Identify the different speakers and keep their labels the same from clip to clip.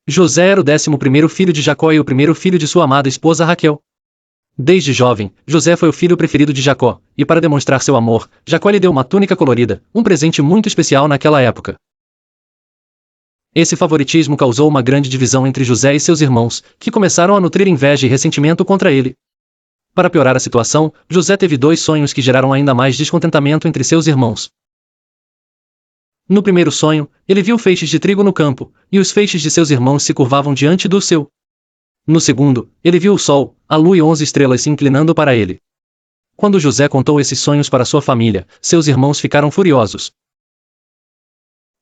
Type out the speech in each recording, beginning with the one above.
Speaker 1: José era o 11º filho de Jacó e o primeiro filho de sua amada esposa Raquel. Desde jovem, José foi o filho preferido de Jacó, e para demonstrar seu amor, Jacó lhe deu uma túnica colorida, um presente muito especial naquela época. Esse favoritismo causou uma grande divisão entre José e seus irmãos, que começaram a nutrir inveja e ressentimento contra ele. Para piorar a situação, José teve 2 sonhos que geraram ainda mais descontentamento entre seus irmãos. No primeiro sonho, ele viu feixes de trigo no campo, e os feixes de seus irmãos se curvavam diante do seu. No segundo, ele viu o sol, a lua e 11 estrelas se inclinando para ele. Quando José contou esses sonhos para sua família, seus irmãos ficaram furiosos.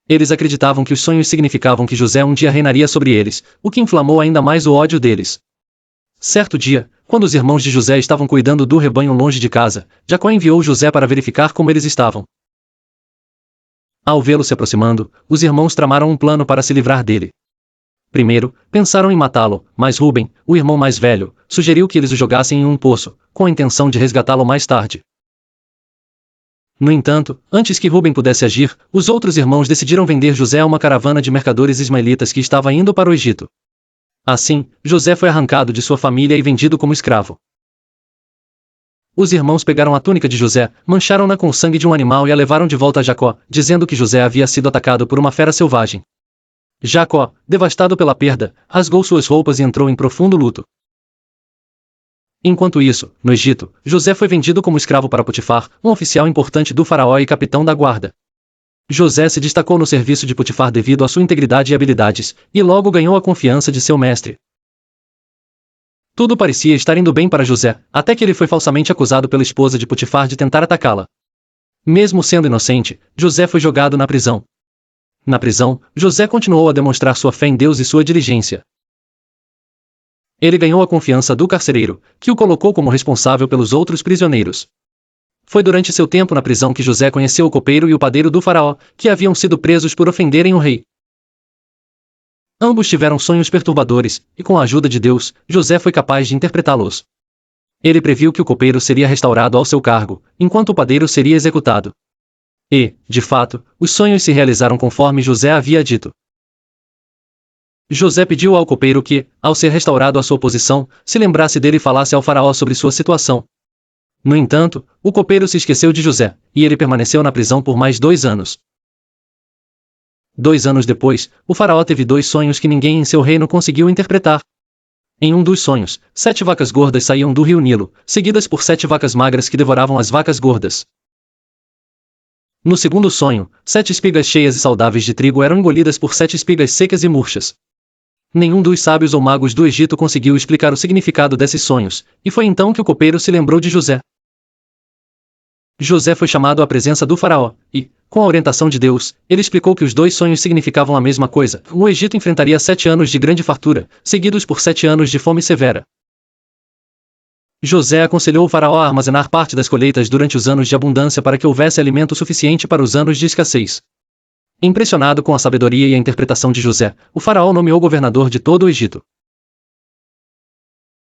Speaker 1: Eles acreditavam que os sonhos significavam que José um dia reinaria sobre eles, o que inflamou ainda mais o ódio deles. Certo dia, quando os irmãos de José estavam cuidando do rebanho longe de casa, Jacó enviou José para verificar como eles estavam. Ao vê-lo se aproximando, os irmãos tramaram um plano para se livrar dele. Primeiro, pensaram em matá-lo, mas Rúben, o irmão mais velho, sugeriu que eles o jogassem em um poço, com a intenção de resgatá-lo mais tarde. No entanto, antes que Rúben pudesse agir, os outros irmãos decidiram vender José a uma caravana de mercadores ismaelitas que estava indo para o Egito. Assim, José foi arrancado de sua família e vendido como escravo. Os irmãos pegaram a túnica de José, mancharam-na com o sangue de um animal e a levaram de volta a Jacó, dizendo que José havia sido atacado por uma fera selvagem. Jacó, devastado pela perda, rasgou suas roupas e entrou em profundo luto. Enquanto isso, no Egito, José foi vendido como escravo para Potifar, um oficial importante do faraó e capitão da guarda. José se destacou no serviço de Potifar devido à sua integridade e habilidades, e logo ganhou a confiança de seu mestre. Tudo parecia estar indo bem para José, até que ele foi falsamente acusado pela esposa de Potifar de tentar atacá-la. Mesmo sendo inocente, José foi jogado na prisão. Na prisão, José continuou a demonstrar sua fé em Deus e sua diligência. Ele ganhou a confiança do carcereiro, que o colocou como responsável pelos outros prisioneiros. Foi durante seu tempo na prisão que José conheceu o copeiro e o padeiro do faraó, que haviam sido presos por ofenderem o rei. Ambos tiveram sonhos perturbadores, e com a ajuda de Deus, José foi capaz de interpretá-los. Ele previu que o copeiro seria restaurado ao seu cargo, enquanto o padeiro seria executado. E, de fato, os sonhos se realizaram conforme José havia dito. José pediu ao copeiro que, ao ser restaurado à sua posição, se lembrasse dele e falasse ao faraó sobre sua situação. No entanto, o copeiro se esqueceu de José, e ele permaneceu na prisão por mais 2 anos. 2 anos depois, o faraó teve 2 sonhos que ninguém em seu reino conseguiu interpretar. Em um dos sonhos, 7 vacas gordas saíam do rio Nilo, seguidas por 7 vacas magras que devoravam as vacas gordas. No segundo sonho, 7 espigas cheias e saudáveis de trigo eram engolidas por 7 espigas secas e murchas. Nenhum dos sábios ou magos do Egito conseguiu explicar o significado desses sonhos, e foi então que o copeiro se lembrou de José. José foi chamado à presença do faraó, e, com a orientação de Deus, ele explicou que os 2 sonhos significavam a mesma coisa. O Egito enfrentaria 7 anos de grande fartura, seguidos por 7 anos de fome severa. José aconselhou o faraó a armazenar parte das colheitas durante os anos de abundância para que houvesse alimento suficiente para os anos de escassez. Impressionado com a sabedoria e a interpretação de José, o faraó nomeou governador de todo o Egito.